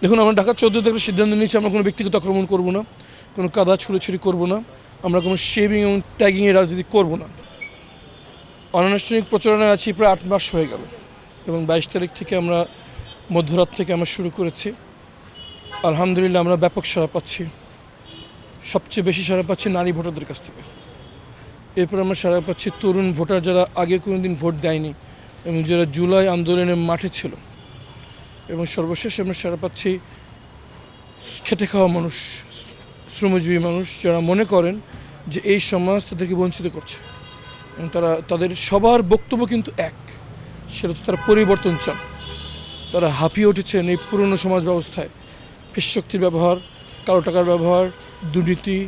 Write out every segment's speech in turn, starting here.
দেখুন, আমরা ঢাকা 14 থেকে সিদ্ধান্ত নিয়েছি আমরা কোনো ব্যক্তিগত আক্রমণ করব না, কোনো কাদা ছুড়োছুড়ি করব না, আমরা কোনো শেভিং এবং ট্যাগিংয়ের রাজনীতি করব না। অনানুষ্ঠানিক প্রচারণায় আছি প্রায় 8 মাস হয়ে গেল এবং 22 তারিখ থেকে আমরা মধ্যরাত থেকে আমরা শুরু করেছি। আলহামদুলিল্লাহ আমরা ব্যাপক সাড়া পাচ্ছি। সবচেয়ে বেশি সাড়া পাচ্ছি নারী ভোটারদের কাছ থেকে। এরপর আমরা সাড়া পাচ্ছি তরুণ ভোটার যারা আগে কোনো দিন ভোট দেয়নি এবং যারা জুলাই আন্দোলনের মাঠে ছিল। এবং সর্বশেষ আমরা সাড়া পাচ্ছি খেটে খাওয়া মানুষ, শ্রমজীবী মানুষ যারা মনে করেন যে এই সমাজ তাদেরকে বঞ্চিত করছে এবং তাদের সবার বক্তব্য কিন্তু এক, সেটা হচ্ছে তারা পরিবর্তন চান। তারা হাঁপিয়ে উঠেছেন এই পুরনো সমাজ ব্যবস্থায় পেশশক্তির ব্যবহার, কালো টাকার ব্যবহার, দুর্নীতি,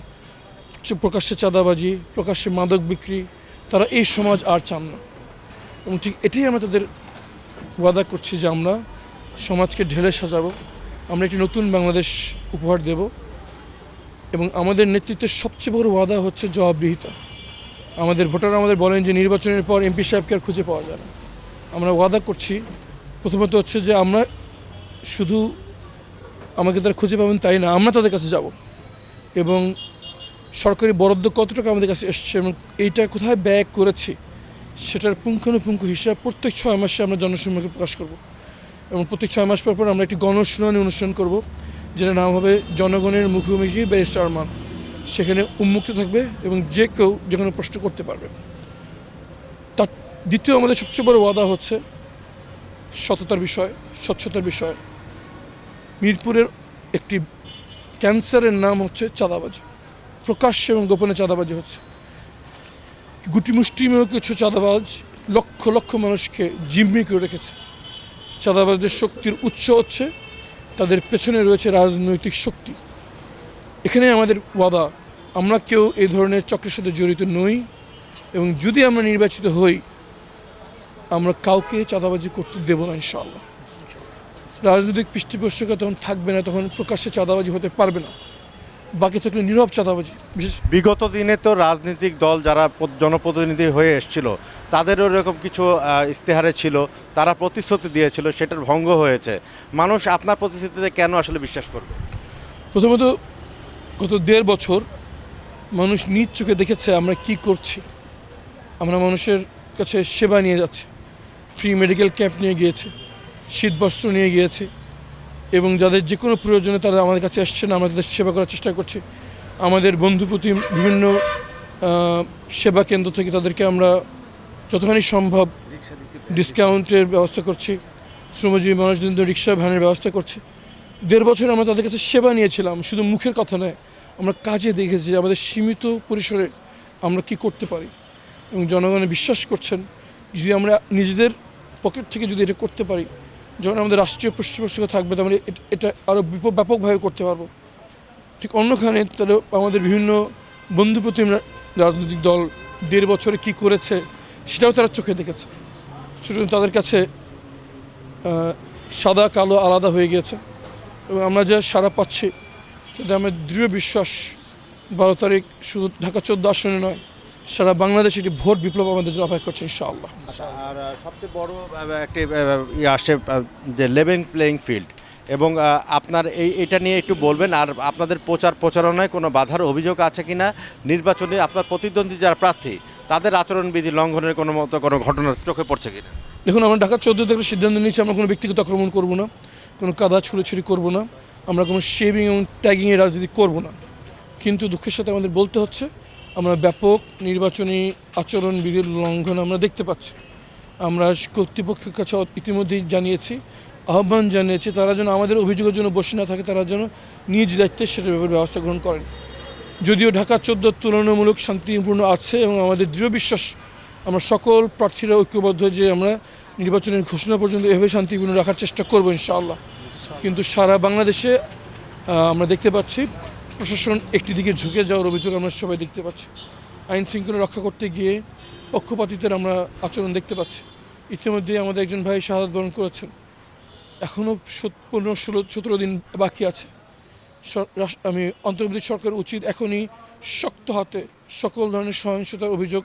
প্রকাশ্যে চাঁদাবাজি, প্রকাশ্যে মাদক বিক্রি। তারা এই সমাজ আর চান না এবং ঠিক এটাই আমরা তাদের ওয়াদা করছি যে আমরা সমাজকে ঢেলে সাজাবো, আমরা একটি নতুন বাংলাদেশ উপহার দেব এবং আমাদের নেতৃত্বের সবচেয়ে বড় ওয়াদা হচ্ছে জবাবদিহিতা। আমাদের ভোটাররা আমাদের বলেন যে নির্বাচনের পর এমপি সাহেবকে আর খুঁজে পাওয়া যায় না। আমরা ওয়াদা করছি প্রথমত হচ্ছে যে আমরা শুধু আমাকে তারা খুঁজে পাবেন তাই না, আমরা তাদের কাছে যাব এবং সরকারি বরাদ্দ কত টাকা আমাদের কাছে এসছে এবং এইটা কোথায় ব্যয় করেছি সেটার পুঙ্খানুপুঙ্খ হিসাব প্রত্যেক 6 মাসে আমরা জনসম্মুখে প্রকাশ করব এবং প্রত্যেক 6 মাস পর পর আমরা একটি গণশুনানি অনুষ্ঠান করব, যেটা নাম হবে জনগণের মুখোমুখি ব্যারিস্টার আরমান। সেখানে উন্মুক্ত থাকবে এবং যে কেউ যেখানে প্রশ্ন করতে পারবে। তার দ্বিতীয় আমাদের সবচেয়ে বড় ওয়াদা হচ্ছে সততার বিষয়, স্বচ্ছতার বিষয়। মিরপুরের একটি ক্যান্সারের নাম হচ্ছে চাঁদাবাজি। প্রকাশ্যে এবং গোপনে চাঁদাবাজি হচ্ছে। গুটিমুষ্টিমেয় কিছু চাঁদাবাজ লক্ষ লক্ষ মানুষকে জিম্মি করে রেখেছে। চাঁদাবাজদের শক্তির উৎস হচ্ছে তাদের পেছনে রয়েছে রাজনৈতিক শক্তি। এখানে আমাদের ওয়াদা, আমরা কেউ এই ধরনের চক্রের সাথে জড়িত নই এবং যদি আমরা নির্বাচিত হই আমরা কাউকে চাঁদাবাজি করতে দেব না ইনশাআল্লাহ। রাজনৈতিক পৃষ্ঠপোষকতা তখন থাকবে না, তখন প্রকাশ্যে চাঁদাবাজি হতে পারবে না, বাকি থাকলে নীরব চাঁদাবাজি। বিগত দিনে তো রাজনৈতিক দল যারা জনপ্রতিনিধি হয়ে এসেছিল তাদেরও এরকম কিছু ইশতেহারে ছিল, তারা প্রতিশ্রুতি দিয়েছিল, সেটার ভঙ্গ হয়েছে। মানুষ আপনার প্রতিশ্রুতিতে কেন আসলে বিশ্বাস করবে? প্রথমত গত 1.5 বছর মানুষ নিজ চোখে দেখেছে আমরা কি করছি। আমরা মানুষের কাছে সেবা নিয়ে যাচ্ছি, ফ্রি মেডিকেল ক্যাম্প নিয়ে গিয়েছে, শীতবস্ত্র নিয়ে গিয়েছে এবং যাদের যে কোনো প্রয়োজনে তারা আমাদের কাছে আসছেন, আমরা তাদের সেবা করার চেষ্টা করছি। আমাদের বন্ধুপ্রতি বিভিন্ন সেবা কেন্দ্র থেকে তাদেরকে আমরা যতখানি সম্ভব ডিসকাউন্টের ব্যবস্থা করছি। শ্রমজীবী মানুষদের জন্য রিক্সা ভ্যানের ব্যবস্থা করছি। 1.5 বছর আমরা তাদের কাছে সেবা নিয়েছিলাম, শুধু মুখের কথা নয়, আমরা কাজে দেখেছি যে আমাদের সীমিত পরিসরে আমরা কি করতে পারি এবং জনগণের বিশ্বাস করছেন যদি আমরা নিজেদের পকেট থেকে যদি এটা করতে পারি, যখন আমাদের রাষ্ট্রীয় পৃষ্ঠপোষকতা থাকবে তাহলে এটা আরও ব্যাপকভাবে করতে পারবো। ঠিক অন্যখানে তাহলে আমাদের বিভিন্ন বন্ধুপ্রতিম রাজনৈতিক দল 1.5 বছরে কী করেছে সেটাও তারা চোখে দেখেছে। সুতরাং তাদের কাছে সাদা কালো আলাদা হয়ে গিয়েছে এবং আমরা যা সাড়া পাচ্ছি তাতে আমার দৃঢ় বিশ্বাস 12 তারিখ শুধু ঢাকা 14 আসনে নয়, সারা বাংলাদেশ একটি ভোট বিপ্লব আমাদের জন্য অপেক্ষা করছে ইনশাআল্লাহ। আর সবচেয়ে বড় একটি আসে যে লেভেল প্লেয়িং ফিল্ড এবং আপনার এটা নিয়ে একটু বলবেন। আর আপনাদের প্রচারণায় কোনো বাধার অভিযোগ আছে কিনা, নির্বাচনে আপনার প্রতিদ্বন্দ্বী যারা প্রার্থী তাদের আচরণবিধি লঙ্ঘনের কোনো ঘটনা চোখে পড়ছে কিনা? দেখুন, আমরা ঢাকা 14 থেকে সিদ্ধান্ত নিয়েছি আমরা কোনো ব্যক্তিগত আক্রমণ করব না, কোনো কাদা ছুড়োছুড়ি করব না, আমরা কোনো শেভিং এবং ট্যাগিংয়ের রাজনীতি করব না। কিন্তু দুঃখের সাথে আমাদের বলতে হচ্ছে আমরা ব্যাপক নির্বাচনী আচরণবিধির লঙ্ঘন আমরা দেখতে পাচ্ছি। আমরা কর্তৃপক্ষের কাছে ইতিমধ্যেই জানিয়েছি, আহ্বান জানিয়েছি, তারা যেন আমাদের অভিযোগের জন্য বসে না থাকে, তারা যেন নিজ দায়িত্বে সেটার ব্যাপারে ব্যবস্থা গ্রহণ করেন। যদিও ঢাকা 14 তুলনামূলক শান্তিপূর্ণ আছে এবং আমাদের দৃঢ় বিশ্বাস আমরা সকল প্রার্থীরা ঐক্যবদ্ধ যে আমরা নির্বাচনের ঘোষণা পর্যন্ত এভাবে শান্তিপূর্ণ রাখার চেষ্টা করবো ইনশাআল্লাহ। কিন্তু সারা বাংলাদেশে আমরা দেখতে পাচ্ছি প্রশাসন একটি দিকে ঝুঁকে যাওয়ার অভিযোগ আমরা সবাই দেখতে পাচ্ছি। আইন শৃঙ্খলা রক্ষা করতে গিয়ে পক্ষপাতিত্বের আমরা আচরণ দেখতে পাচ্ছি। ইতিমধ্যে আমাদের একজন ভাই শাহাদাত বরণ করেছেন, এখনও 15-17 দিন বাকি আছে। আমি অন্তর্বর্তী সরকার উচিত এখনই শক্ত হাতে সকল ধরনের সহিংসতার অভিযোগ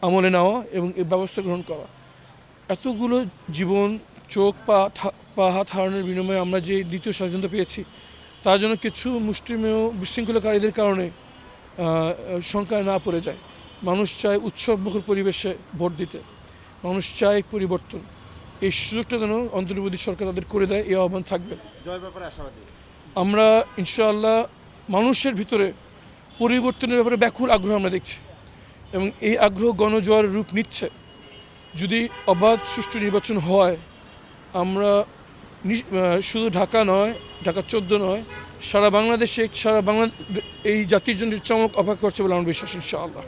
আমলে নেওয়া এবং এই ব্যবস্থা গ্রহণ করা। এতগুলো জীবন চোখ পা হাত হারানোর বিনিময়ে আমরা যে দ্বিতীয় স্বাধীনতা পেয়েছি তার জন্য কিছু মুষ্টিমেয় বিশৃঙ্খলাকারীদের কারণে শঙ্কায় না পড়ে যায়। মানুষ চায় উৎসবমুখর পরিবেশে ভোট দিতে, মানুষ চায় পরিবর্তন। এই সুযোগটা যেন অন্তর্বর্তী সরকার তাদের করে দেয়, এই আহ্বান থাকবে। জয়ের ব্যাপারে আশাবাদী আমরা ইনশাআল্লাহ মানুষের ভিতরে পরিবর্তনের ব্যাপারে ব্যাকুল আগ্রহ আমরা দেখছি এবং এই আগ্রহ গণজোয়ারের রূপ নিচ্ছে। যদি অবাধ সুষ্ঠু নির্বাচন হয়, আমরা শুধু ঢাকা নয়, ঢাকা 14 নয়, সারা বাংলাদেশে এই জাতির জন্য চমক অপেক্ষা করছে বলে আমার বিশ্বাস ইনশাআল্লাহ।